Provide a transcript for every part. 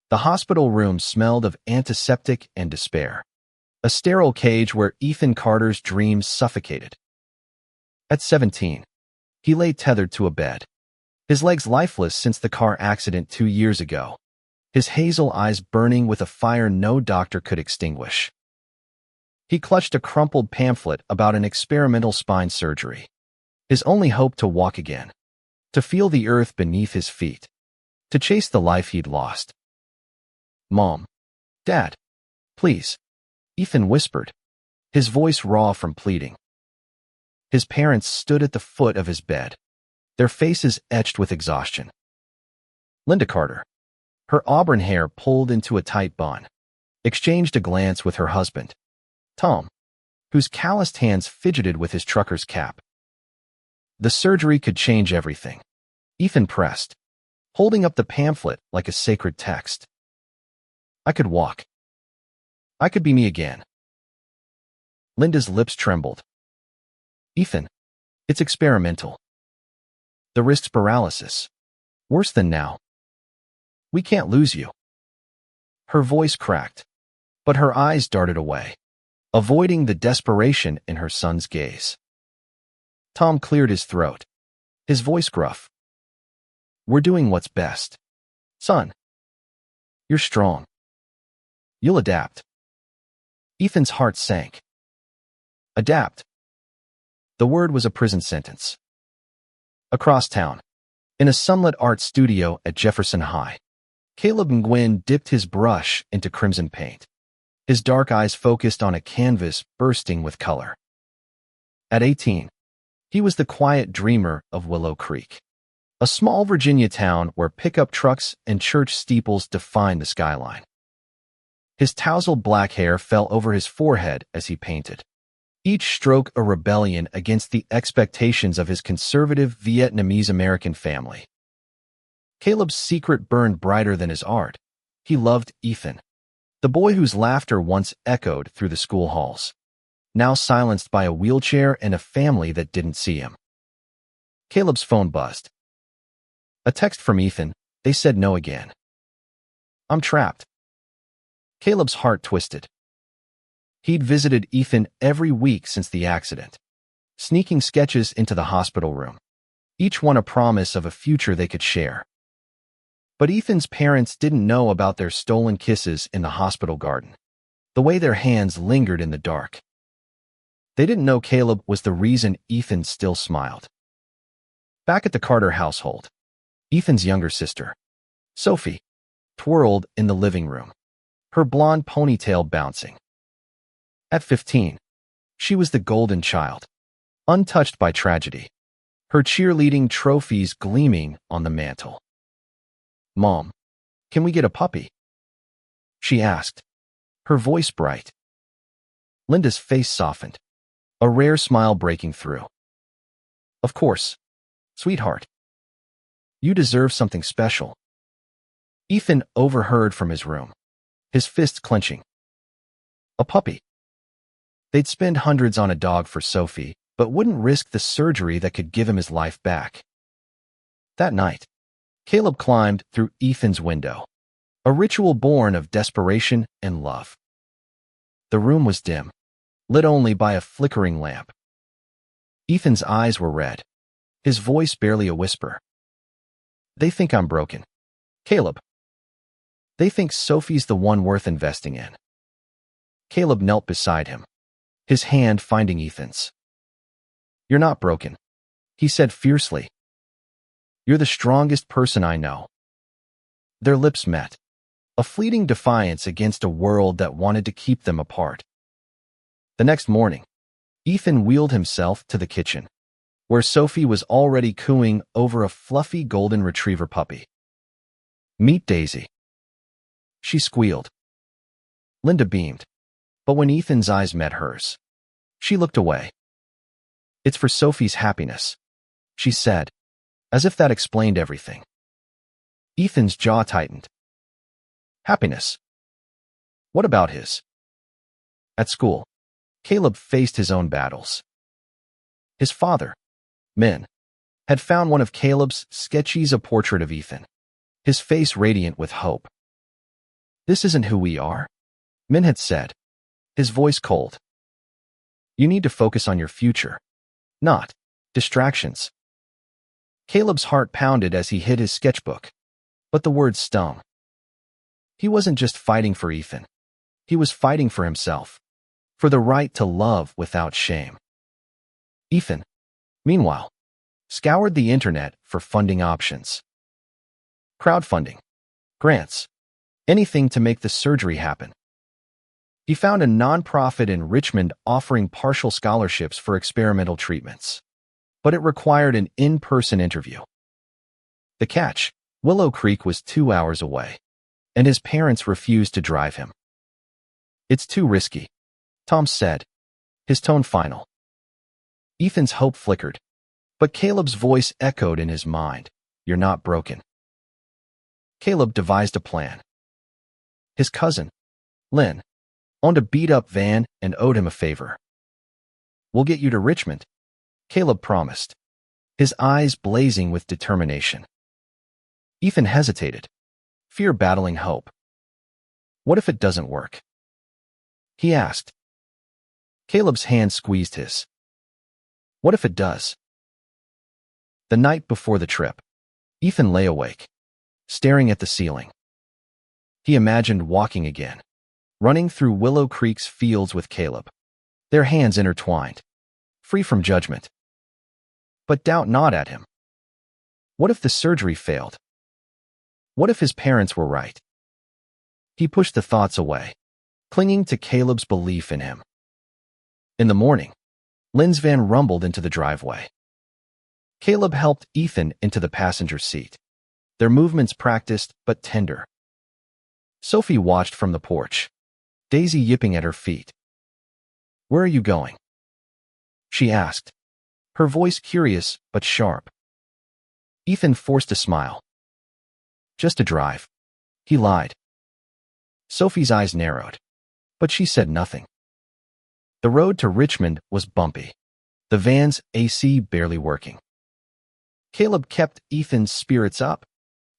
The hospital room smelled of antiseptic and despair. A sterile cage where Ethan Carter's dreams suffocated. At 17, he lay tethered to a bed, his legs lifeless since the car accident 2 years ago, his hazel eyes burning with a fire no doctor could extinguish. He clutched a crumpled pamphlet about an experimental spine surgery, his only hope to walk again, to feel the earth beneath his feet, to chase the life he'd lost. "Mom. Dad. Please," Ethan whispered, his voice raw from pleading. His parents stood at the foot of his bed, their faces etched with exhaustion. Linda Carter, her auburn hair pulled into a tight bun, exchanged a glance with her husband, Tom, whose calloused hands fidgeted with his trucker's cap. The surgery could change everything, Ethan pressed, holding up the pamphlet like a sacred text. "I could walk. I could be me again." Linda's lips trembled. "Ethan, it's experimental. The risk's paralysis. Worse than now. We can't lose you." Her voice cracked, but her eyes darted away, avoiding the desperation in her son's gaze. Tom cleared his throat, his voice gruff. "We're doing what's best. Son. You're strong. You'll adapt." Ethan's heart sank. Adapt. The word was a prison sentence. Across town, in a sunlit art studio at Jefferson High, Caleb Nguyen dipped his brush into crimson paint, his dark eyes focused on a canvas bursting with color. At 18, he was the quiet dreamer of Willow Creek, a small Virginia town where pickup trucks and church steeples defined the skyline. His tousled black hair fell over his forehead as he painted, each stroke a rebellion against the expectations of his conservative Vietnamese-American family. Caleb's secret burned brighter than his art. He loved Ethan, the boy whose laughter once echoed through the school halls, now silenced by a wheelchair and a family that didn't see him. Caleb's phone buzzed. A text from Ethan. They said no again. "I'm trapped." Caleb's heart twisted. He'd visited Ethan every week since the accident, sneaking sketches into the hospital room, each one a promise of a future they could share. But Ethan's parents didn't know about their stolen kisses in the hospital garden, the way their hands lingered in the dark. They didn't know Caleb was the reason Ethan still smiled. Back at the Carter household, Ethan's younger sister, Sophie, twirled in the living room, her blonde ponytail bouncing. At 15, she was the golden child, untouched by tragedy, her cheerleading trophies gleaming on the mantel. "Mom, can we get a puppy?" she asked, her voice bright. Linda's face softened, a rare smile breaking through. "Of course, sweetheart. You deserve something special." Ethan overheard from his room, his fists clenching. A puppy. They'd spend hundreds on a dog for Sophie, but wouldn't risk the surgery that could give him his life back. That night, Caleb climbed through Ethan's window, a ritual born of desperation and love. The room was dim, lit only by a flickering lamp. Ethan's eyes were red, his voice barely a whisper. "They think I'm broken. Caleb. They think Sophie's the one worth investing in." Caleb knelt beside him, his hand finding Ethan's. "You're not broken," he said fiercely. "You're the strongest person I know." Their lips met, a fleeting defiance against a world that wanted to keep them apart. The next morning, Ethan wheeled himself to the kitchen, where Sophie was already cooing over a fluffy golden retriever puppy. "Meet Daisy," she squealed. Linda beamed, but when Ethan's eyes met hers, she looked away. "It's for Sophie's happiness," she said, as if that explained everything. Ethan's jaw tightened. Happiness? What about his? At school, Caleb faced his own battles. His father, Min, had found one of Caleb's sketches, a portrait of Ethan, his face radiant with hope. This isn't who we are, Min had said, his voice cold. You need to focus on your future, not distractions. Caleb's heart pounded as he hid his sketchbook, but the words stung. He wasn't just fighting for Ethan. He was fighting for himself, for the right to love without shame. Ethan, meanwhile, scoured the internet for funding options. Crowdfunding, grants, anything to make the surgery happen. He found a nonprofit in Richmond offering partial scholarships for experimental treatments, but it required an in-person interview. The catch, Willow Creek was 2 hours away, and his parents refused to drive him. It's too risky, Tom said, his tone final. Ethan's hope flickered, but Caleb's voice echoed in his mind. You're not broken. Caleb devised a plan. His cousin, Lynn, owned a beat-up van and owed him a favor. We'll get you to Richmond, Caleb promised, his eyes blazing with determination. Ethan hesitated, fear battling hope. What if it doesn't work? He asked. Caleb's hand squeezed his. What if it does? The night before the trip, Ethan lay awake, staring at the ceiling. He imagined walking again, running through Willow Creek's fields with Caleb, their hands intertwined, free from judgment. But doubt gnawed at him. What if the surgery failed? What if his parents were right? He pushed the thoughts away, clinging to Caleb's belief in him. In the morning, Lynn's van rumbled into the driveway. Caleb helped Ethan into the passenger seat, their movements practiced but tender. Sophie watched from the porch, Daisy yipping at her feet. Where are you going? She asked, her voice curious but sharp. Ethan forced a smile. Just a drive, he lied. Sophie's eyes narrowed, but she said nothing. The road to Richmond was bumpy, the van's AC barely working. Caleb kept Ethan's spirits up,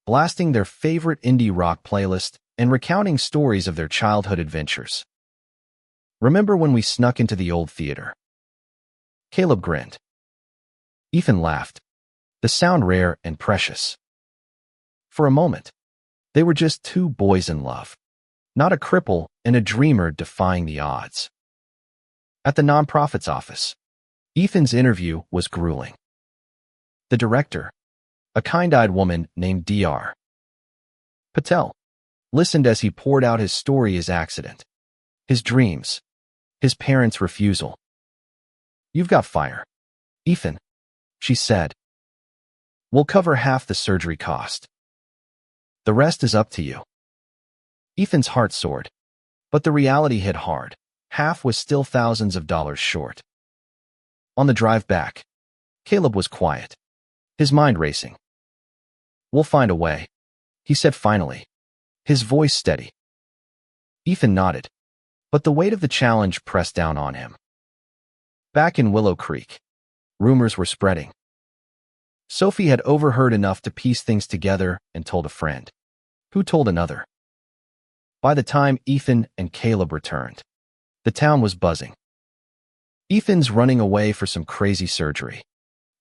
blasting their favorite indie rock playlist and recounting stories of their childhood adventures. Remember when we snuck into the old theater? Caleb grinned. Ethan laughed, the sound rare and precious. For a moment, they were just two boys in love, not a cripple and a dreamer defying the odds. At the nonprofit's office, Ethan's interview was grueling. The director, a kind-eyed woman named Dr. Patel, listened as he poured out his story, his accident, his dreams, his parents' refusal. You've got fire, Ethan, she said. We'll cover half the surgery cost. The rest is up to you. Ethan's heart soared, but the reality hit hard. Half was still thousands of dollars short. On the drive back, Caleb was quiet, his mind racing. We'll find a way, he said finally, his voice steady. Ethan nodded, but the weight of the challenge pressed down on him. Back in Willow Creek, rumors were spreading. Sophie had overheard enough to piece things together and told a friend, who told another. By the time Ethan and Caleb returned, the town was buzzing. Ethan's running away for some crazy surgery,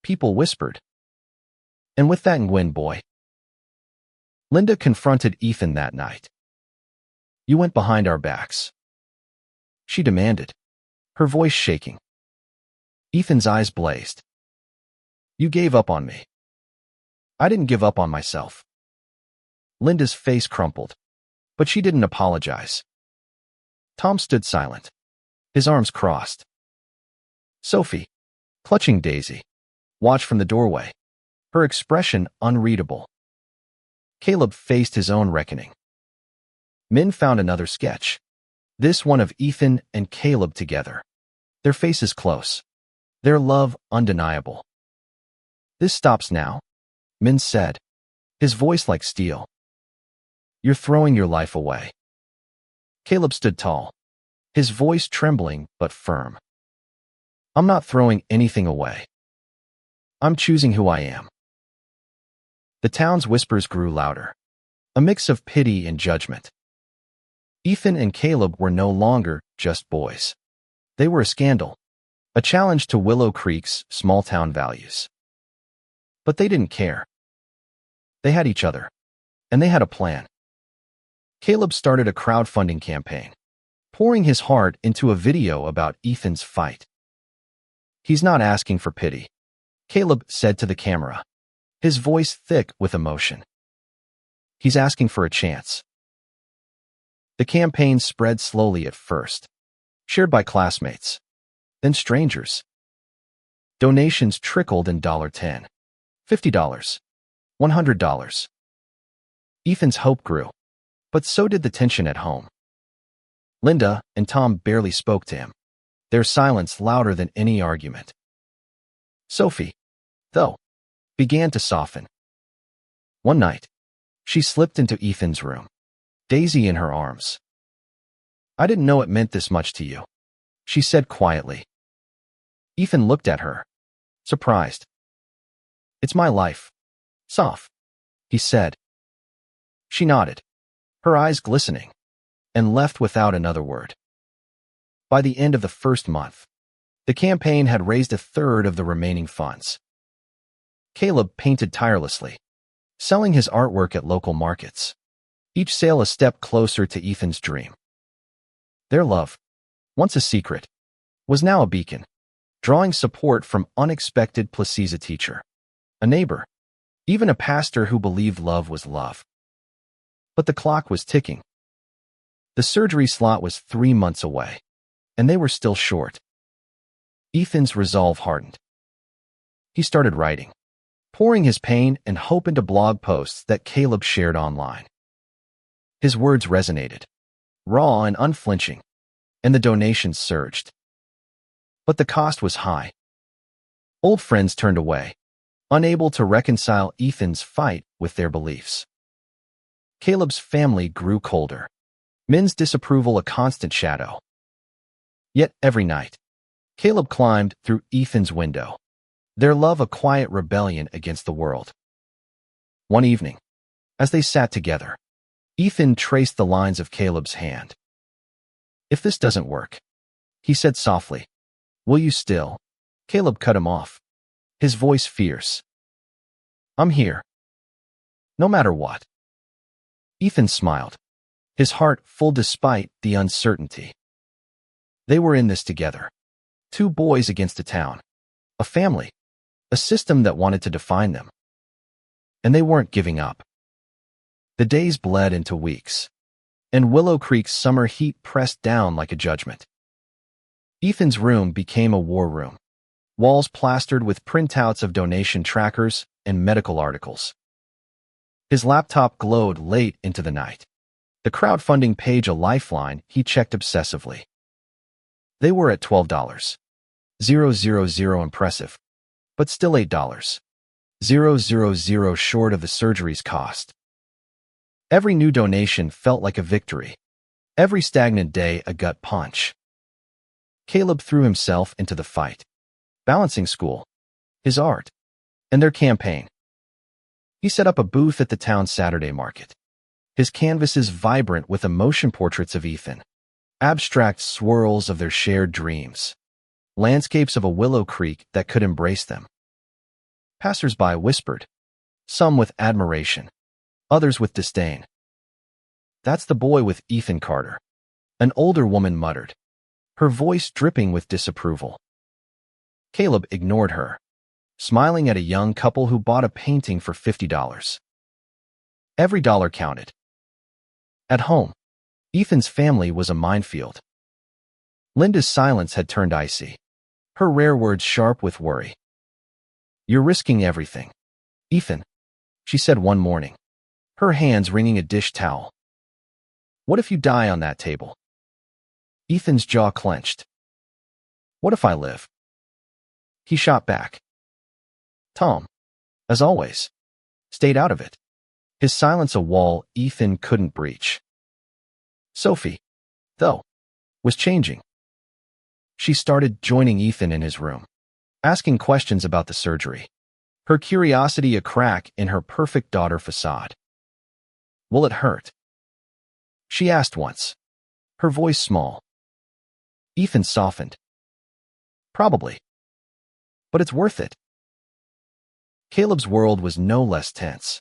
people whispered. And with that Ngwin boy. Linda confronted Ethan that night. You went behind our backs, she demanded, her voice shaking. Ethan's eyes blazed. You gave up on me. I didn't give up on myself. Linda's face crumpled, but she didn't apologize. Tom stood silent, his arms crossed. Sophie, clutching Daisy, watched from the doorway, her expression unreadable. Caleb faced his own reckoning. Min found another sketch, this one of Ethan and Caleb together, their faces close, their love undeniable. This stops now, Min said, his voice like steel. You're throwing your life away. Caleb stood tall, his voice trembling but firm. I'm not throwing anything away. I'm choosing who I am. The town's whispers grew louder, a mix of pity and judgment. Ethan and Caleb were no longer just boys. They were a scandal, a challenge to Willow Creek's small-town values. But they didn't care. They had each other, and they had a plan. Caleb started a crowdfunding campaign, pouring his heart into a video about Ethan's fight. "He's not asking for pity," Caleb said to the camera, his voice thick with emotion. "He's asking for a chance." The campaign spread slowly at first, shared by classmates, then strangers. Donations trickled in $10, $50, $100. Ethan's hope grew, but so did the tension at home. Linda and Tom barely spoke to him, their silence louder than any argument. Sophie, though, began to soften. One night, she slipped into Ethan's room, Daisy in her arms. "I didn't know it meant this much to you," she said quietly. Ethan looked at her, surprised. "It's my life, Soph," he said. She nodded, her eyes glistening, and left without another word. By the end of the first month, the campaign had raised a third of the remaining funds. Caleb painted tirelessly, selling his artwork at local markets, each sale a step closer to Ethan's dream. Their love, once a secret, was now a beacon, drawing support from unexpected places: a teacher, a neighbor, even a pastor who believed love was love. But the clock was ticking. The surgery slot was 3 months away, and they were still short. Ethan's resolve hardened. He started writing, pouring his pain and hope into blog posts that Caleb shared online. His words resonated, raw and unflinching, and the donations surged. But the cost was high. Old friends turned away, unable to reconcile Ethan's fight with their beliefs. Caleb's family grew colder, men's disapproval a constant shadow. Yet every night, Caleb climbed through Ethan's window, their love a quiet rebellion against the world. One evening, as they sat together, Ethan traced the lines of Caleb's hand. "If this doesn't work," he said softly, "will you still?" Caleb cut him off, his voice fierce. "I'm here. No matter what." Ethan smiled, his heart full despite the uncertainty. They were in this together. 2 boys against a town, a family, a system that wanted to define them. And they weren't giving up. The days bled into weeks, and Willow Creek's summer heat pressed down like a judgment. Ethan's room became a war room, walls plastered with printouts of donation trackers and medical articles. His laptop glowed late into the night, the crowdfunding page a lifeline he checked obsessively. They were at $12,000 impressive, but still $8,000 short of the surgery's cost. Every new donation felt like a victory, every stagnant day a gut punch. Caleb threw himself into the fight, balancing school, his art, and their campaign. He set up a booth at the town's Saturday market, his canvases vibrant with emotion portraits of Ethan, abstract swirls of their shared dreams, landscapes of a Willow Creek that could embrace them. Passers-by whispered, some with admiration, others with disdain. "That's the boy with Ethan Carter," an older woman muttered, her voice dripping with disapproval. Caleb ignored her, smiling at a young couple who bought a painting for $50. Every dollar counted. At home, Ethan's family was a minefield. Linda's silence had turned icy, her rare words sharp with worry. "You're risking everything, Ethan," she said one morning, her hands wringing a dish towel. "What if you die on that table?" Ethan's jaw clenched. "What if I live?" He shot back. Tom, as always, stayed out of it, his silence a wall Ethan couldn't breach. Sophie, though, was changing. She started joining Ethan in his room, asking questions about the surgery, her curiosity a crack in her perfect daughter facade. "Will it hurt?" she asked once, her voice small. Ethan softened. Probably. But it's worth it. Caleb's world was no less tense.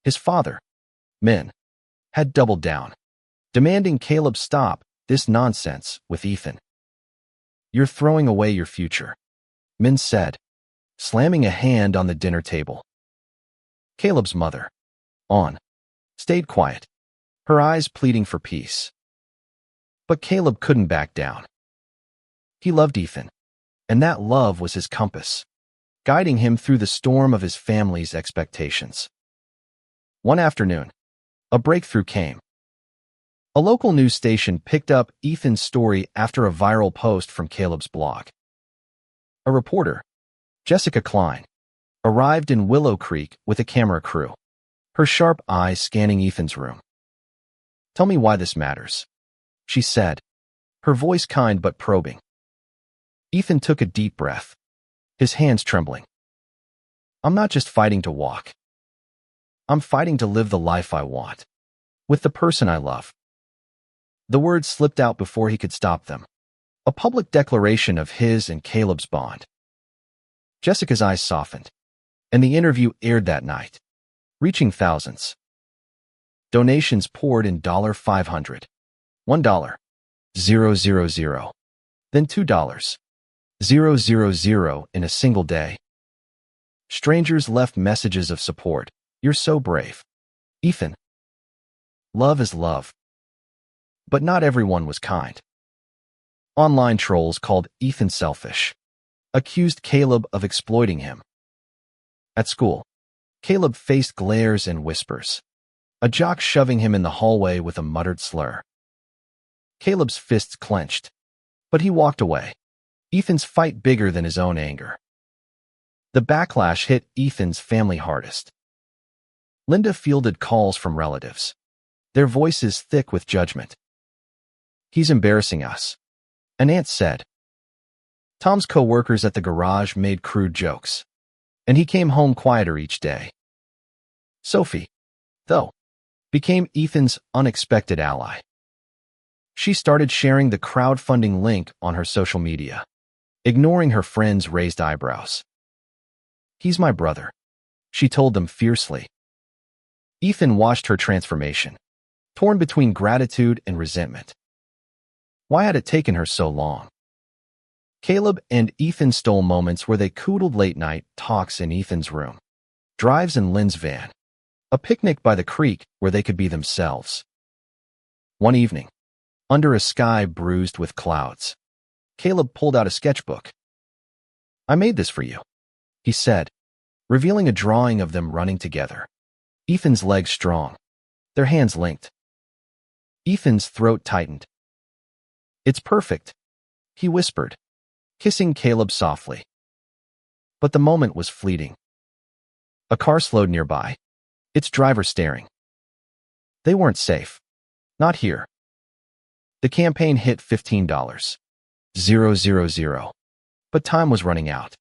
His father, Min, had doubled down, demanding Caleb stop this nonsense with Ethan. You're throwing away your future, Min said, slamming a hand on the dinner table. Caleb's mother, On, stayed quiet, her eyes pleading for peace. But Caleb couldn't back down. He loved Ethan, and that love was his compass, guiding him through the storm of his family's expectations. One afternoon, a breakthrough came. A local news station picked up Ethan's story after a viral post from Caleb's blog. A reporter, Jessica Klein, arrived in Willow Creek with a camera crew, her sharp eyes scanning Ethan's room. "Tell me why this matters," she said, her voice kind but probing. Ethan took a deep breath, his hands trembling. "I'm not just fighting to walk. I'm fighting to live the life I want, with the person I love." The words slipped out before he could stop them, a public declaration of his and Caleb's bond. Jessica's eyes softened, and the interview aired that night, reaching thousands. Donations poured in $500, $1, 000, then $2, 000 in a single day. Strangers left messages of support. "You're so brave, Ethan. Love is love." But not everyone was kind. Online trolls called Ethan selfish, accused Caleb of exploiting him. At school, Caleb faced glares and whispers, a jock shoving him in the hallway with a muttered slur. Caleb's fists clenched, but he walked away, Ethan's fight bigger than his own anger. The backlash hit Ethan's family hardest. Linda fielded calls from relatives, their voices thick with judgment. "He's embarrassing us," an aunt said. Tom's co-workers at the garage made crude jokes, and he came home quieter each day. Sophie, though, became Ethan's unexpected ally. She started sharing the crowdfunding link on her social media, ignoring her friends' raised eyebrows. "He's my brother," she told them fiercely. Ethan watched her transformation, torn between gratitude and resentment. Why had it taken her so long? Caleb and Ethan stole moments where they cootled late-night talks in Ethan's room, drives in Lynn's van, a picnic by the creek where they could be themselves. One evening, under a sky bruised with clouds, Caleb pulled out a sketchbook. "I made this for you," he said, revealing a drawing of them running together, Ethan's legs strong, their hands linked. Ethan's throat tightened. "It's perfect," he whispered, kissing Caleb softly. But the moment was fleeting. A car slowed nearby, its driver staring. They weren't safe. Not here. The campaign hit $15, 000, but time was running out.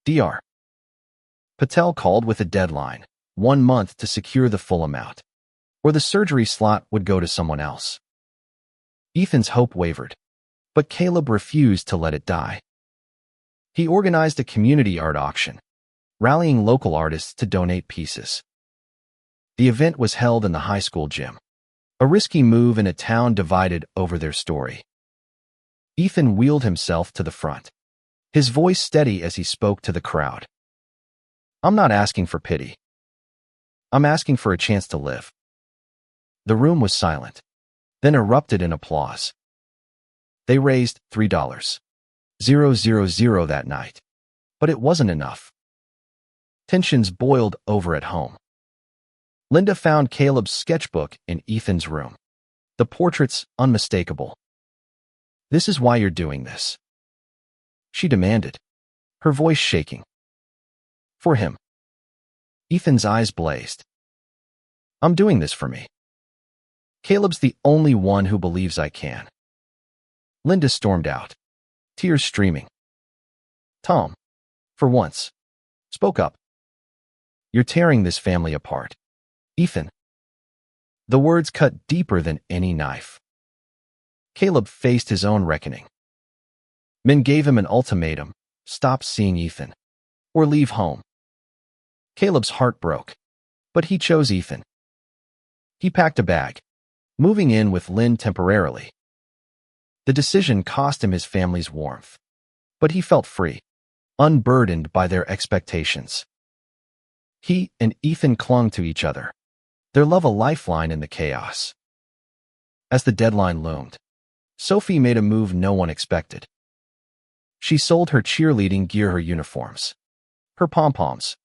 Dr. Patel called with a deadline, 1 month to secure the full amount, or the surgery slot would go to someone else. Ethan's hope wavered, but Caleb refused to let it die. He organized a community art auction, rallying local artists to donate pieces. The event was held in the high school gym, a risky move in a town divided over their story. Ethan wheeled himself to the front, his voice steady as he spoke to the crowd. "I'm not asking for pity. I'm asking for a chance to live." The room was silent, then erupted in applause. They raised $3, 000 that night, but it wasn't enough. Tensions boiled over at home. Linda found Caleb's sketchbook in Ethan's room, the portraits unmistakable. "This is why you're doing this," she demanded, her voice shaking. "For him." Ethan's eyes blazed. "I'm doing this for me. Caleb's the only one who believes I can." Linda stormed out, tears streaming. Tom, for once, spoke up. "You're tearing this family apart, Ethan." The words cut deeper than any knife. Caleb faced his own reckoning. Min gave him an ultimatum: stop seeing Ethan, or leave home. Caleb's heart broke, but he chose Ethan. He packed a bag, moving in with Lynn temporarily. The decision cost him his family's warmth, but he felt free, unburdened by their expectations. He and Ethan clung to each other, their love a lifeline in the chaos. As the deadline loomed, Sophie made a move no one expected. She sold her cheerleading gear, her uniforms, her pom-poms,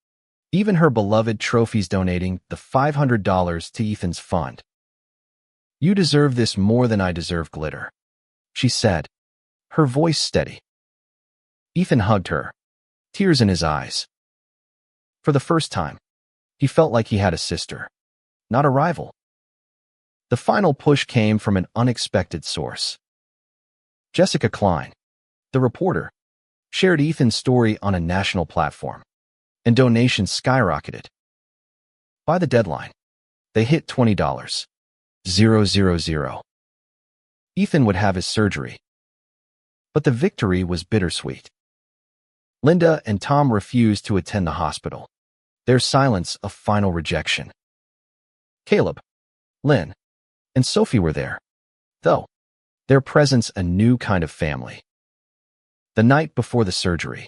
even her beloved trophies, donating the $500 to Ethan's fund. "You deserve this more than I deserve glitter," she said, her voice steady. Ethan hugged her, tears in his eyes. For the first time, he felt like he had a sister, not a rival. The final push came from an unexpected source. Jessica Klein, the reporter, shared Ethan's story on a national platform, and donations skyrocketed. By the deadline, they hit $20,000. Ethan would have his surgery. But the victory was bittersweet. Linda and Tom refused to attend the hospital, their silence a final rejection. Caleb, Lynn, and Sophie were there, though, their presence a new kind of family. The night before the surgery,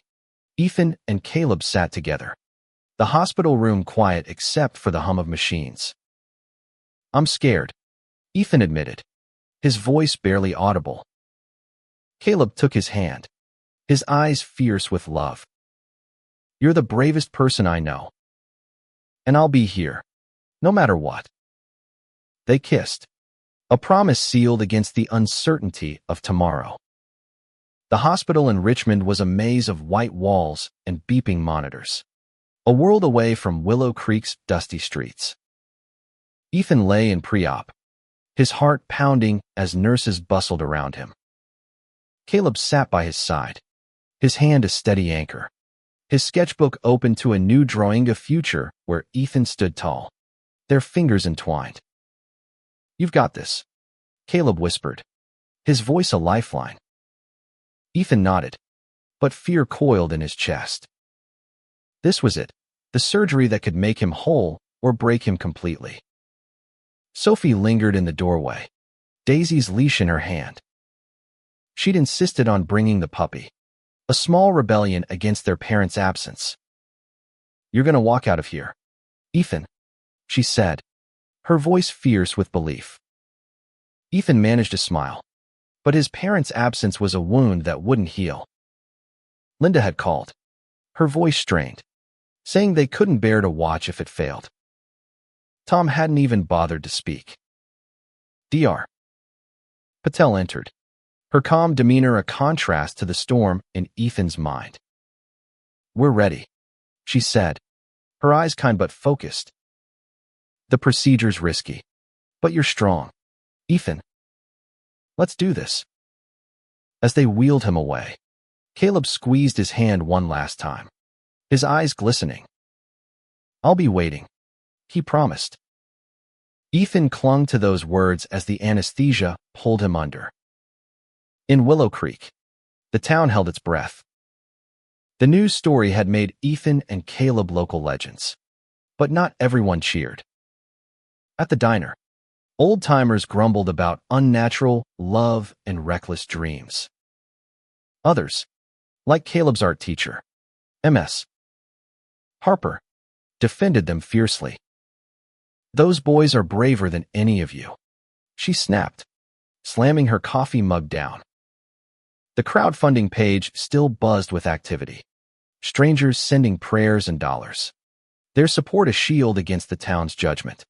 Ethan and Caleb sat together, the hospital room quiet except for the hum of machines. "I'm scared," Ethan admitted, his voice barely audible. Caleb took his hand, his eyes fierce with love. "You're the bravest person I know. And I'll be here, no matter what." They kissed, a promise sealed against the uncertainty of tomorrow. The hospital in Richmond was a maze of white walls and beeping monitors, a world away from Willow Creek's dusty streets. Ethan lay in pre-op, his heart pounding as nurses bustled around him. Caleb sat by his side, his hand a steady anchor, his sketchbook open to a new drawing, a future where Ethan stood tall, their fingers entwined. "You've got this," Caleb whispered, his voice a lifeline. Ethan nodded, but fear coiled in his chest. This was it, the surgery that could make him whole or break him completely. Sophie lingered in the doorway, Daisy's leash in her hand. She'd insisted on bringing the puppy, a small rebellion against their parents' absence. "You're gonna walk out of here, Ethan," she said, her voice fierce with belief. Ethan managed to smile, but his parents' absence was a wound that wouldn't heal. Linda had called, her voice strained, saying they couldn't bear to watch if it failed. Tom hadn't even bothered to speak. Dr. Patel entered, her calm demeanor a contrast to the storm in Ethan's mind. "We're ready," she said, her eyes kind but focused. "The procedure's risky, but you're strong, Ethan. Let's do this." As they wheeled him away, Caleb squeezed his hand one last time, his eyes glistening. "I'll be waiting," he promised. Ethan clung to those words as the anesthesia pulled him under. In Willow Creek, the town held its breath. The news story had made Ethan and Caleb local legends, but not everyone cheered. At the diner, old-timers grumbled about unnatural love and reckless dreams. Others, like Caleb's art teacher, Ms. Harper, defended them fiercely. "Those boys are braver than any of you," she snapped, slamming her coffee mug down. The crowdfunding page still buzzed with activity, strangers sending prayers and dollars, their support a shield against the town's judgment.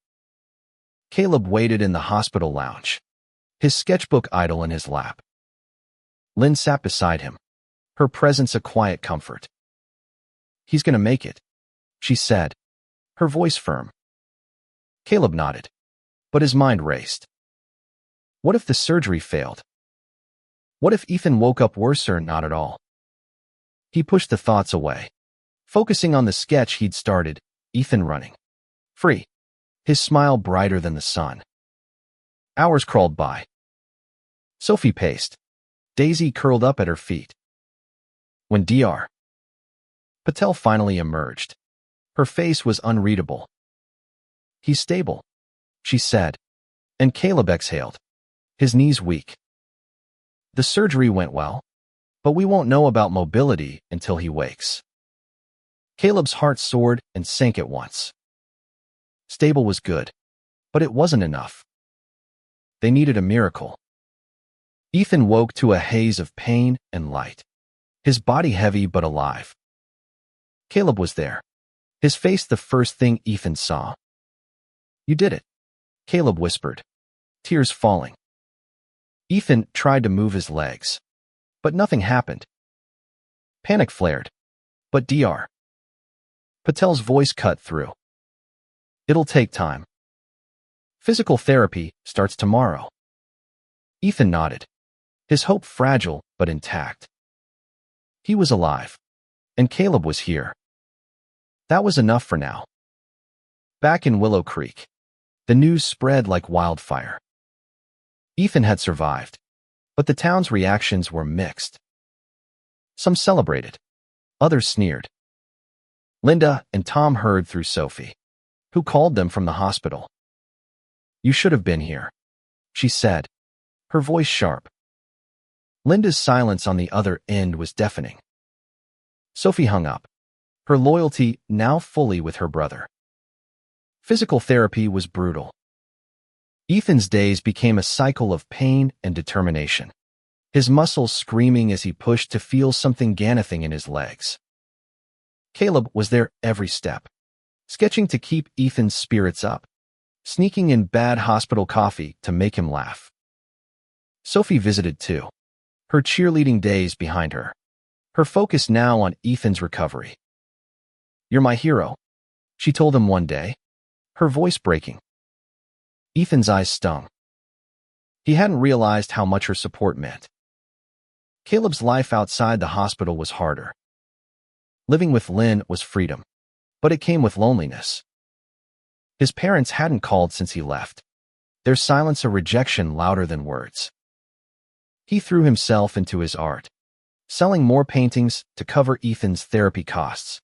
Caleb waited in the hospital lounge, his sketchbook idle in his lap. Lynn sat beside him, her presence a quiet comfort. "He's gonna make it," she said, her voice firm. Caleb nodded, but his mind raced. What if the surgery failed? What if Ethan woke up worse or not at all? He pushed the thoughts away, focusing on the sketch he'd started, Ethan running, free, his smile brighter than the sun. Hours crawled by. Sophie paced. Daisy curled up at her feet. When Dr. Patel finally emerged, her face was unreadable. He's stable, she said, and Caleb exhaled, his knees weak. The surgery went well, but we won't know about mobility until he wakes. Caleb's heart soared and sank at once. Stable was good, but it wasn't enough. They needed a miracle. Ethan woke to a haze of pain and light, his body heavy but alive. Caleb was there, his face the first thing Ethan saw. You did it, Caleb whispered, tears falling. Ethan tried to move his legs, but nothing happened. Panic flared, but Dr. Patel's voice cut through. It'll take time. Physical therapy starts tomorrow. Ethan nodded, his hope fragile but intact. He was alive, and Caleb was here. That was enough for now. Back in Willow Creek, the news spread like wildfire. Ethan had survived, but the town's reactions were mixed. Some celebrated, others sneered. Linda and Tom heard through Sophie, who called them from the hospital. You should have been here, she said, her voice sharp. Linda's silence on the other end was deafening. Sophie hung up, her loyalty now fully with her brother. Physical therapy was brutal. Ethan's days became a cycle of pain and determination, his muscles screaming as he pushed to feel something ganathing in his legs. Caleb was there every step, sketching to keep Ethan's spirits up, sneaking in bad hospital coffee to make him laugh. Sophie visited too, her cheerleading days behind her, her focus now on Ethan's recovery. You're my hero, she told him one day, her voice breaking. Ethan's eyes stung. He hadn't realized how much her support meant. Caleb's life outside the hospital was harder. Living with Lynn was freedom, but it came with loneliness. His parents hadn't called since he left, their silence a rejection louder than words. He threw himself into his art, selling more paintings to cover Ethan's therapy costs.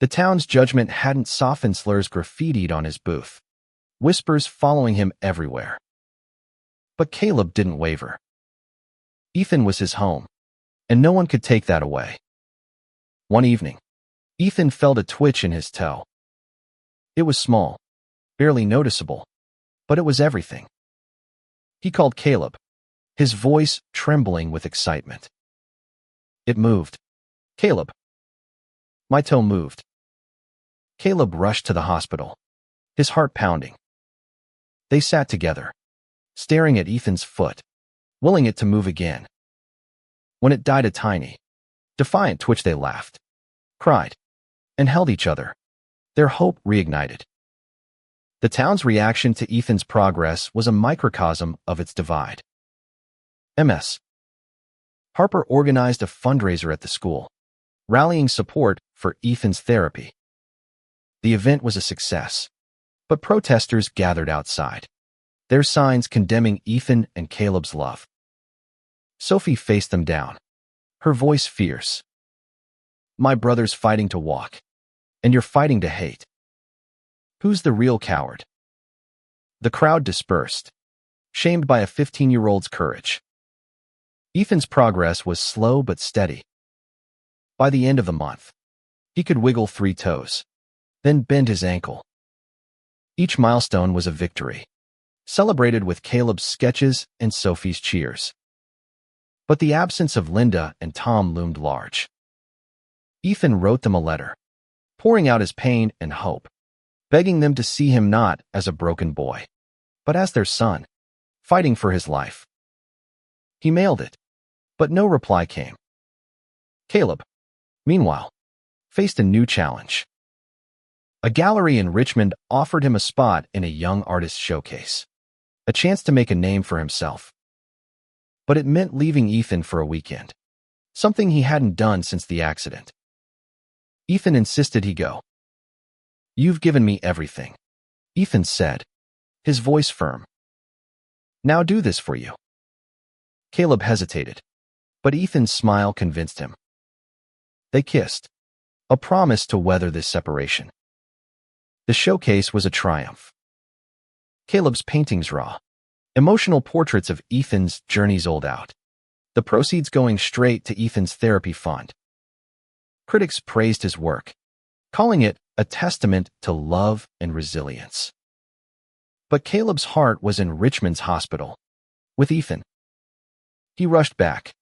The town's judgment hadn't softened slurs graffitied on his booth, whispers following him everywhere. But Caleb didn't waver. Ethan was his home, and no one could take that away. One evening, Ethan felt a twitch in his toe. It was small, barely noticeable, but it was everything. He called Caleb, his voice trembling with excitement. It moved. Caleb. My toe moved. Caleb rushed to the hospital, his heart pounding. They sat together, staring at Ethan's foot, willing it to move again. When it died a tiny, defiant twitch, they laughed, cried, and held each other, their hope reignited. The town's reaction to Ethan's progress was a microcosm of its divide. Ms. Harper organized a fundraiser at the school, rallying support for Ethan's therapy. The event was a success, but protesters gathered outside, their signs condemning Ethan and Caleb's love. Sophie faced them down, her voice fierce. My brother's fighting to walk, and you're fighting to hate. Who's the real coward? The crowd dispersed, shamed by a 15-year-old's courage. Ethan's progress was slow but steady. By the end of the month, he could wiggle 3 toes, then bend his ankle. Each milestone was a victory, celebrated with Caleb's sketches and Sophie's cheers. But the absence of Linda and Tom loomed large. Ethan wrote them a letter, pouring out his pain and hope, begging them to see him not as a broken boy, but as their son, fighting for his life. He mailed it, but no reply came. Caleb, meanwhile, faced a new challenge. A gallery in Richmond offered him a spot in a young artist showcase, a chance to make a name for himself. But it meant leaving Ethan for a weekend, something he hadn't done since the accident. Ethan insisted he go. You've given me everything, Ethan said, his voice firm. Now do this for you. Caleb hesitated, but Ethan's smile convinced him. They kissed, a promise to weather this separation. The showcase was a triumph. Caleb's paintings raw, emotional portraits of Ethan's journeys sold out, the proceeds going straight to Ethan's therapy fund. Critics praised his work, calling it a testament to love and resilience. But Caleb's heart was in Richmond's hospital, with Ethan. He rushed back,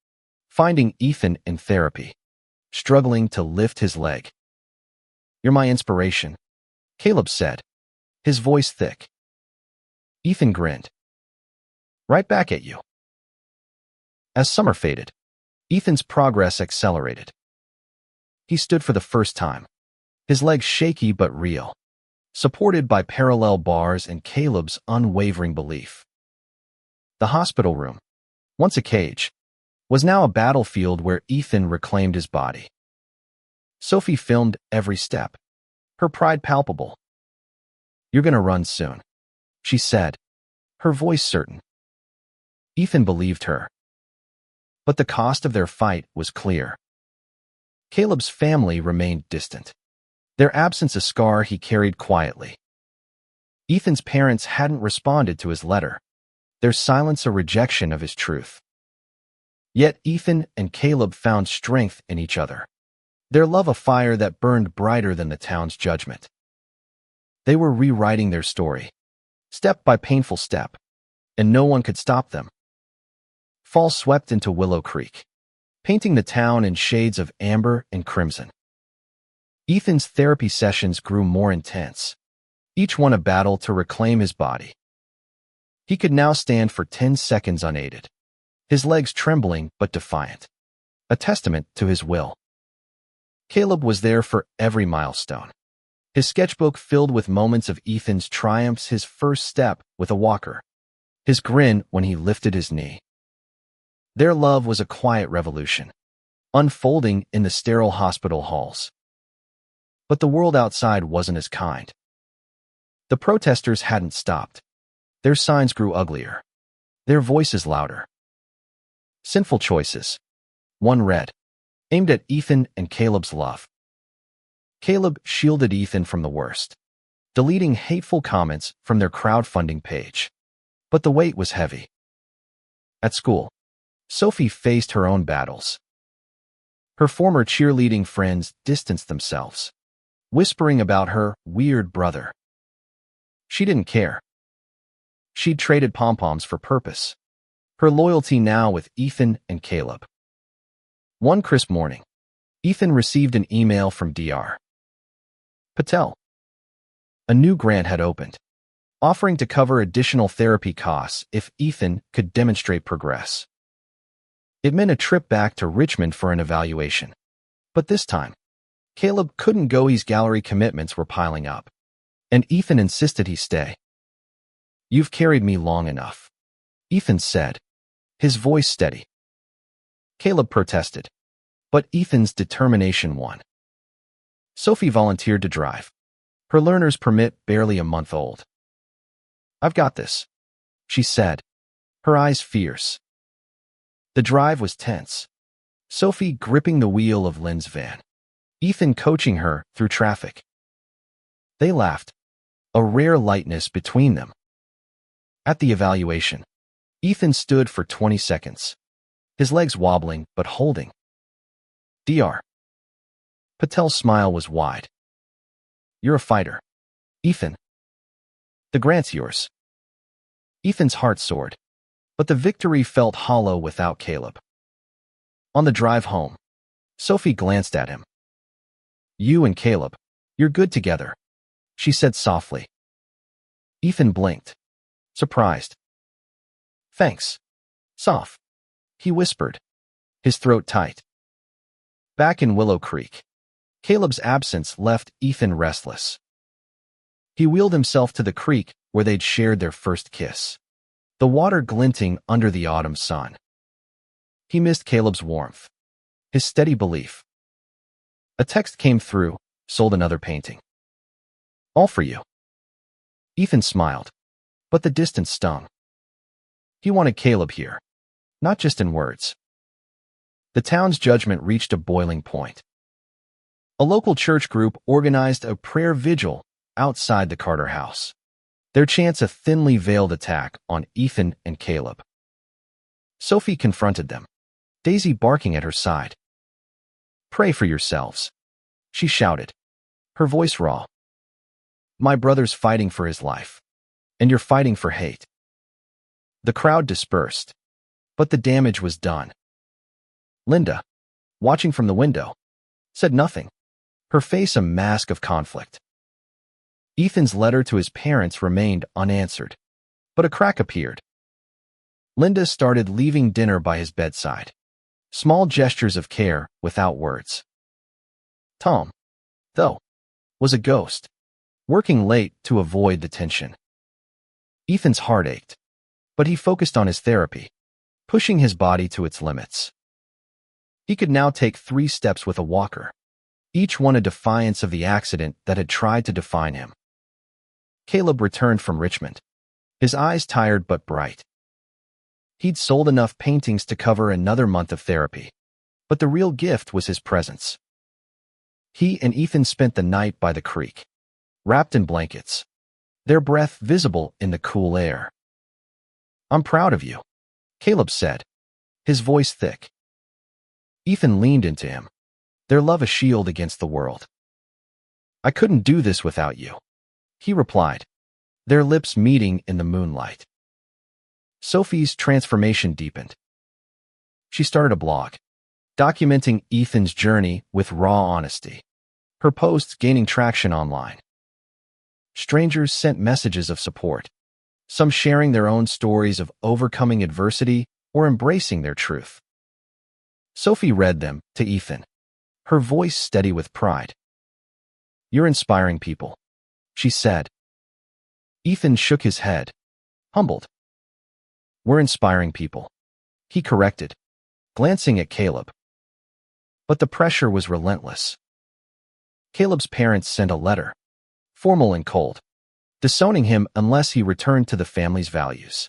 finding Ethan in therapy, struggling to lift his leg. "You're my inspiration," Caleb said, his voice thick. Ethan grinned. "Right back at you." As summer faded, Ethan's progress accelerated. He stood for the first time, his legs shaky but real, supported by parallel bars and Caleb's unwavering belief. The hospital room, once a cage, was now a battlefield where Ethan reclaimed his body. Sophie filmed every step, her pride palpable. "You're gonna run soon," she said, her voice certain. Ethan believed her. But the cost of their fight was clear. Caleb's family remained distant, their absence a scar he carried quietly. Ethan's parents hadn't responded to his letter, their silence a rejection of his truth. Yet Ethan and Caleb found strength in each other, their love a fire that burned brighter than the town's judgment. They were rewriting their story, step by painful step, and no one could stop them. Fall swept into Willow Creek, painting the town in shades of amber and crimson. Ethan's therapy sessions grew more intense, each one a battle to reclaim his body. He could now stand for 10 seconds unaided, his legs trembling but defiant, a testament to his will. Caleb was there for every milestone, his sketchbook filled with moments of Ethan's triumphs, his first step with a walker, his grin when he lifted his knee. Their love was a quiet revolution, unfolding in the sterile hospital halls. But the world outside wasn't as kind. The protesters hadn't stopped. Their signs grew uglier, their voices louder. "Sinful choices," one read, aimed at Ethan and Caleb's love. Caleb shielded Ethan from the worst, deleting hateful comments from their crowdfunding page. But the weight was heavy. At school, Sophie faced her own battles. Her former cheerleading friends distanced themselves, whispering about her weird brother. She didn't care. She'd traded pom-poms for purpose, her loyalty now with Ethan and Caleb. One crisp morning, Ethan received an email from Dr. Patel. A new grant had opened, offering to cover additional therapy costs if Ethan could demonstrate progress. It meant a trip back to Richmond for an evaluation. But this time, Caleb couldn't go. His gallery commitments were piling up, and Ethan insisted he stay. "You've carried me long enough," Ethan said, his voice steady. Caleb protested, but Ethan's determination won. Sophie volunteered to drive, her learner's permit barely a month old. "I've got this," she said, her eyes fierce. The drive was tense, Sophie gripping the wheel of Lynn's van, Ethan coaching her through traffic. They laughed, a rare lightness between them. At the evaluation, Ethan stood for 20 seconds, his legs wobbling but holding. Dr. Patel's smile was wide. "You're a fighter, Ethan. The grant's yours." Ethan's heart soared, but the victory felt hollow without Caleb. On the drive home, Sophie glanced at him. "You and Caleb, you're good together," she said softly. Ethan blinked, surprised. "Thanks, Soph," he whispered, his throat tight. Back in Willow Creek, Caleb's absence left Ethan restless. He wheeled himself to the creek where they'd shared their first kiss, the water glinting under the autumn sun. He missed Caleb's warmth, his steady belief. A text came through, sold another painting. "All for you." Ethan smiled, but the distance stung. He wanted Caleb here, not just in words. The town's judgment reached a boiling point. A local church group organized a prayer vigil outside the Carter house. Their chants a thinly veiled attack on Ethan and Caleb. Sophie confronted them, Daisy barking at her side. "Pray for yourselves," she shouted, her voice raw. "My brother's fighting for his life, and you're fighting for hate." The crowd dispersed, but the damage was done. Linda, watching from the window, said nothing, her face a mask of conflict. Ethan's letter to his parents remained unanswered, but a crack appeared. Linda started leaving dinner by his bedside, small gestures of care without words. Tom, though, was a ghost, working late to avoid the tension. Ethan's heart ached, but he focused on his therapy, pushing his body to its limits. He could now take 3 steps with a walker, each one a defiance of the accident that had tried to define him. Caleb returned from Richmond, his eyes tired but bright. He'd sold enough paintings to cover another month of therapy, but the real gift was his presence. He and Ethan spent the night by the creek, wrapped in blankets, their breath visible in the cool air. "I'm proud of you," Caleb said, his voice thick. Ethan leaned into him, their love a shield against the world. "I couldn't do this without you," he replied, their lips meeting in the moonlight. Sophie's transformation deepened. She started a blog, documenting Ethan's journey with raw honesty, her posts gaining traction online. Strangers sent messages of support, some sharing their own stories of overcoming adversity or embracing their truth. Sophie read them to Ethan, her voice steady with pride. "You're inspiring people," she said. Ethan shook his head, humbled. "We're inspiring people," he corrected, glancing at Caleb. But the pressure was relentless. Caleb's parents sent a letter, formal and cold, disowning him unless he returned to the family's values.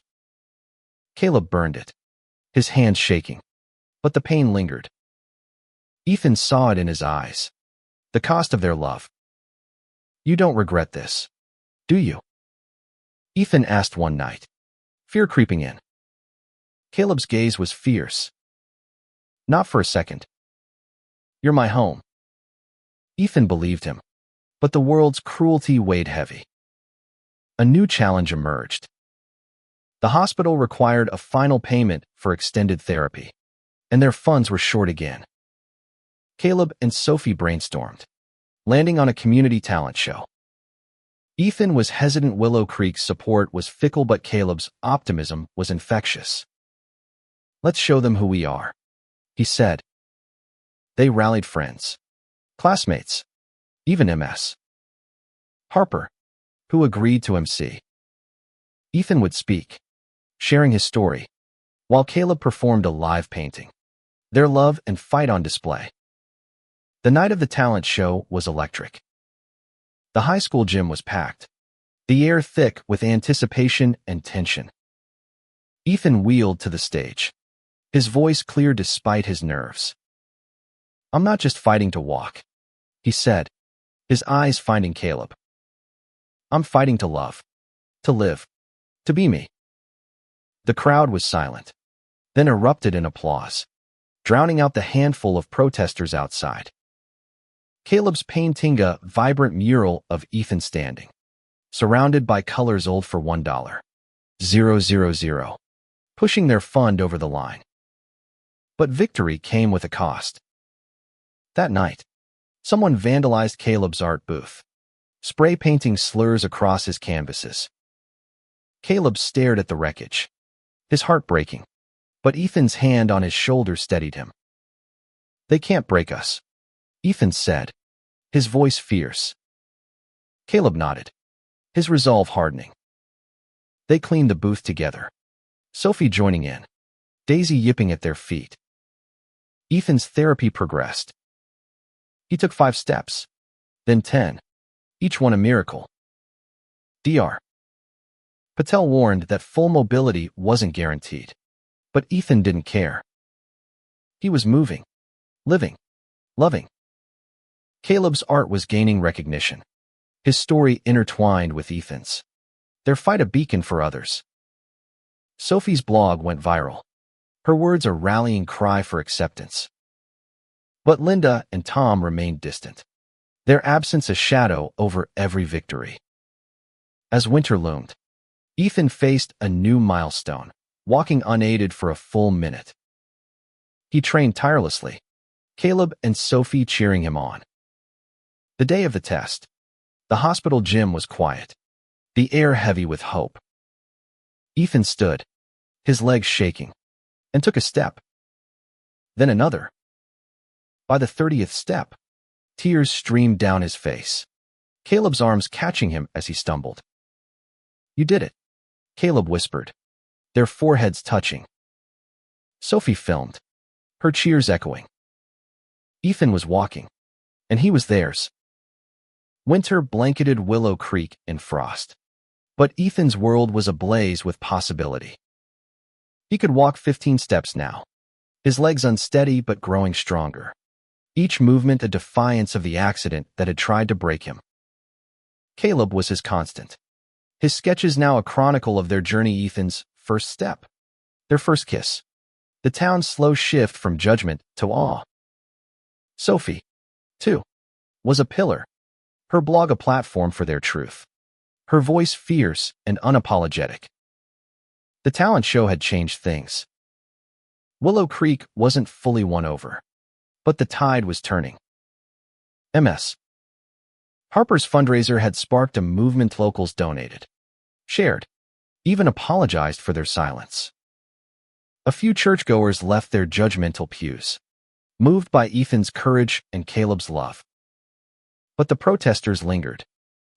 Caleb burned it, his hands shaking, but the pain lingered. Ethan saw it in his eyes, the cost of their love. "You don't regret this, do you?" Ethan asked one night, fear creeping in. Caleb's gaze was fierce. "Not for a second. You're my home." Ethan believed him, but the world's cruelty weighed heavy. A new challenge emerged. The hospital required a final payment for extended therapy, and their funds were short again. Caleb and Sophie brainstormed, landing on a community talent show. Ethan was hesitant. Willow Creek's support was fickle, but Caleb's optimism was infectious. "Let's show them who we are," he said. They rallied friends, classmates, even MS. Harper, who agreed to MC. Ethan would speak, sharing his story, while Caleb performed a live painting, their love and fight on display. The night of the talent show was electric. The high school gym was packed, the air thick with anticipation and tension. Ethan wheeled to the stage, his voice clear despite his nerves. "I'm not just fighting to walk," he said, his eyes finding Caleb. "I'm fighting to love, to live, to be me." The crowd was silent, then erupted in applause, drowning out the handful of protesters outside. Caleb's painting a vibrant mural of Ethan standing, surrounded by colors old for $1,000, pushing their fund over the line. But victory came with a cost. That night, someone vandalized Caleb's art booth, spray painting slurs across his canvases. Caleb stared at the wreckage, his heart breaking, but Ethan's hand on his shoulder steadied him. "They can't break us," Ethan said, his voice fierce. Caleb nodded, his resolve hardening. They cleaned the booth together, Sophie joining in, Daisy yipping at their feet. Ethan's therapy progressed. He took 5 steps, then 10, each one a miracle. Dr. Patel warned that full mobility wasn't guaranteed, But Ethan didn't care. He was moving, living, loving. Caleb's art was gaining recognition. His story intertwined with Ethan's. Their fight a beacon for others. Sophie's blog went viral. Her words a rallying cry for acceptance. But Linda and Tom remained distant. Their absence a shadow over every victory. As winter loomed, Ethan faced a new milestone, walking unaided for a full minute. He trained tirelessly, Caleb and Sophie cheering him on. The day of the test, the hospital gym was quiet, the air heavy with hope. Ethan stood, his legs shaking, and took a step. Then another. By the 30th step, tears streamed down his face, Caleb's arms catching him as he stumbled. "You did it," Caleb whispered, their foreheads touching. Sophie filmed, her cheers echoing. Ethan was walking, and he was theirs. Winter blanketed Willow Creek in frost, but Ethan's world was ablaze with possibility. He could walk 15 steps now, his legs unsteady but growing stronger, each movement a defiance of the accident that had tried to break him. Caleb was his constant, his sketches now a chronicle of their journey. Ethan's first step, their first kiss, the town's slow shift from judgment to awe. Sophie, too, was a pillar, her blog a platform for their truth, her voice fierce and unapologetic. The talent show had changed things. Willow Creek wasn't fully won over, but the tide was turning. Ms. Harper's fundraiser had sparked a movement. Locals donated, shared, even apologized for their silence. A few churchgoers left their judgmental pews, moved by Ethan's courage and Caleb's love. But the protesters lingered,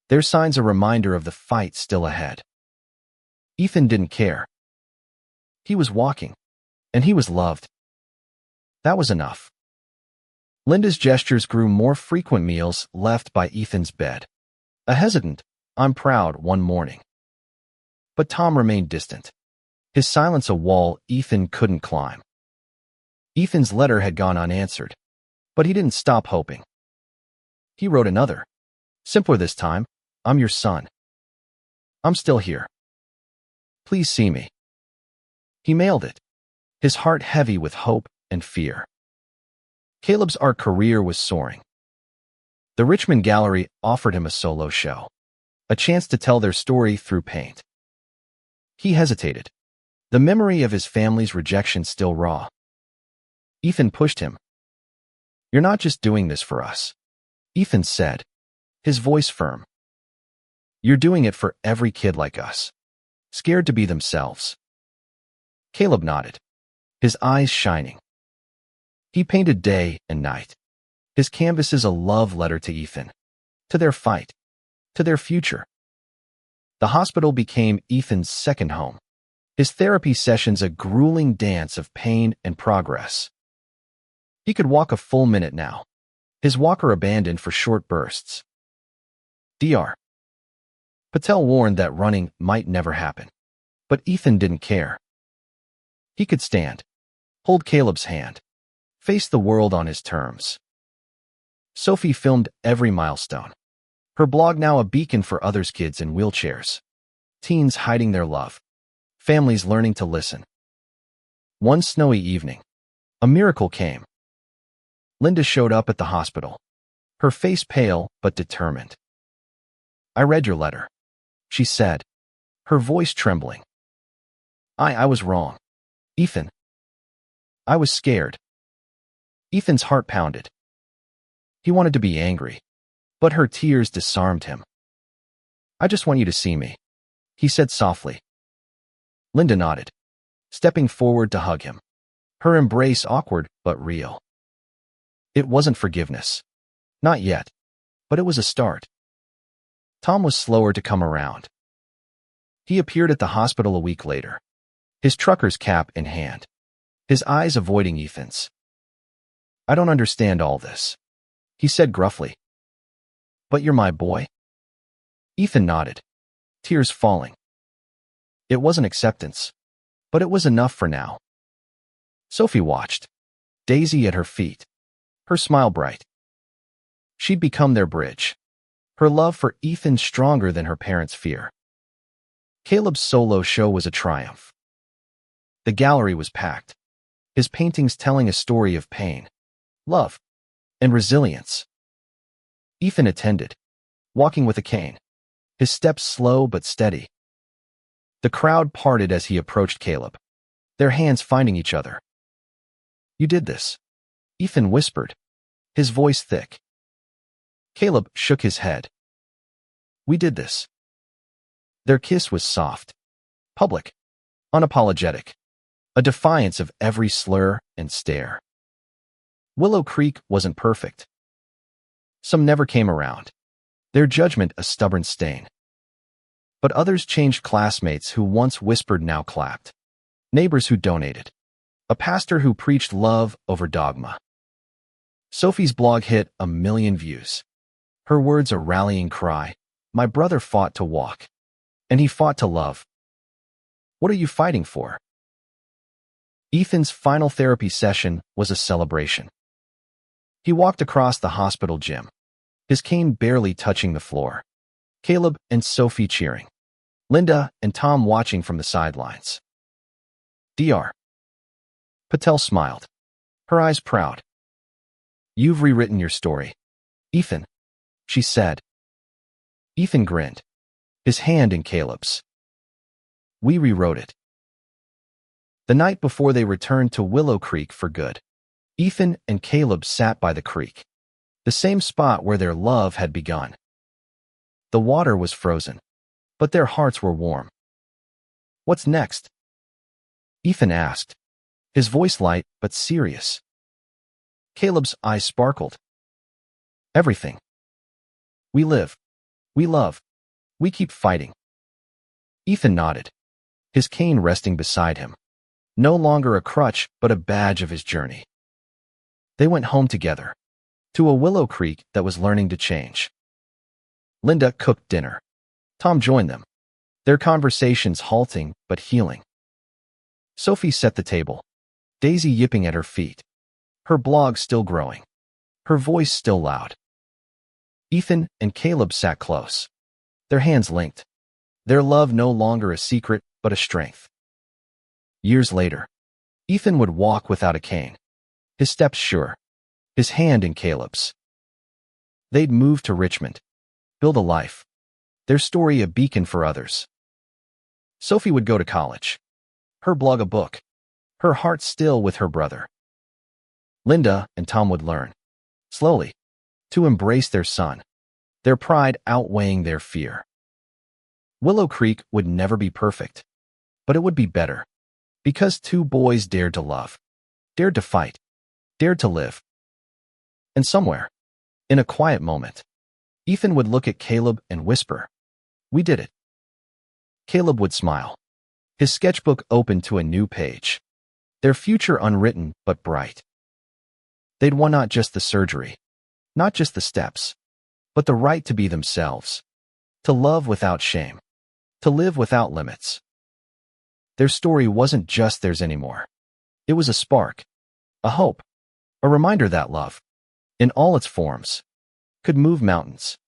their signs a reminder of the fight still ahead. Ethan didn't care. He was walking, and he was loved. That was enough. Linda's gestures grew more frequent. Meals left by Ethan's bed, a hesitant, "I'm proud," one morning. But Tom remained distant, his silence a wall Ethan couldn't climb. Ethan's letter had gone unanswered, but he didn't stop hoping. He wrote another, simpler this time, "I'm your son. I'm still here. Please see me." He mailed it, his heart heavy with hope and fear. Caleb's art career was soaring. The Richmond Gallery offered him a solo show, a chance to tell their story through paint. He hesitated, the memory of his family's rejection still raw. Ethan pushed him. "You're not just doing this for us," Ethan said, his voice firm. "You're doing it for every kid like us, scared to be themselves." Caleb nodded, his eyes shining. He painted day and night, his canvases a love letter to Ethan, to their fight, to their future. The hospital became Ethan's second home, his therapy sessions a grueling dance of pain and progress. He could walk a full minute now, his walker abandoned for short bursts. Dr. Patel warned that running might never happen, but Ethan didn't care. He could stand, hold Caleb's hand, face the world on his terms. Sophie filmed every milestone, her blog now a beacon for others, kids in wheelchairs, teens hiding their love, families learning to listen. One snowy evening, a miracle came. Linda showed up at the hospital, her face pale but determined. "I read your letter," she said, her voice trembling. I was wrong, Ethan. I was scared." Ethan's heart pounded. He wanted to be angry, but her tears disarmed him. "I just want you to see me," he said softly. Linda nodded, stepping forward to hug him, her embrace awkward but real. It wasn't forgiveness. Not yet, but it was a start. Tom was slower to come around. He appeared at the hospital a week later, his trucker's cap in hand, his eyes avoiding Ethan's. "I don't understand all this," he said gruffly. "But you're my boy." Ethan nodded, tears falling. It wasn't acceptance, but it was enough for now. Sophie watched, Daisy at her feet, her smile bright. She'd become their bridge, her love for Ethan stronger than her parents' fear. Caleb's solo show was a triumph. The gallery was packed, his paintings telling a story of pain, love, and resilience. Ethan attended, walking with a cane, his steps slow but steady. The crowd parted as he approached Caleb, their hands finding each other. "You did this," Ethan whispered, his voice thick. Caleb shook his head. "We did this." Their kiss was soft, public, unapologetic, a defiance of every slur and stare. Willow Creek wasn't perfect. Some never came around, their judgment a stubborn stain. But others changed, classmates who once whispered now clapped, neighbors who donated, a pastor who preached love over dogma. Sophie's blog hit 1 million views. Her words a rallying cry. My brother fought to walk, and he fought to love. What are you fighting for? Ethan's final therapy session was a celebration. He walked across the hospital gym, his cane barely touching the floor. Caleb and Sophie cheering, Linda and Tom watching from the sidelines. Dr. Patel smiled, her eyes proud. You've rewritten your story, Ethan, she said. Ethan grinned, his hand in Caleb's. We rewrote it. The night before they returned to Willow Creek for good, Ethan and Caleb sat by the creek, the same spot where their love had begun. The water was frozen, but their hearts were warm. What's next? Ethan asked, his voice light but serious. Caleb's eyes sparkled. Everything. We live. We love. We keep fighting. Ethan nodded, his cane resting beside him, no longer a crutch but a badge of his journey. They went home together, to a Willow Creek that was learning to change. Linda cooked dinner. Tom joined them, their conversations halting but healing. Sophie set the table, Daisy yipping at her feet, her blog still growing, her voice still loud. Ethan and Caleb sat close, their hands linked, their love no longer a secret but a strength. Years later, Ethan would walk without a cane, his steps sure, his hand in Caleb's. They'd move to Richmond, build a life, their story a beacon for others. Sophie would go to college, her blog a book, her heart still with her brother. Linda and Tom would learn, slowly, to embrace their son, their pride outweighing their fear. Willow Creek would never be perfect, but it would be better, because two boys dared to love, dared to fight, dared to live. And somewhere, in a quiet moment, Ethan would look at Caleb and whisper, "We did it." Caleb would smile, his sketchbook open to a new page, their future unwritten but bright. They'd won not just the surgery, not just the steps, but the right to be themselves, to love without shame, to live without limits. Their story wasn't just theirs anymore. It was a spark, a hope, a reminder that love, in all its forms, could move mountains,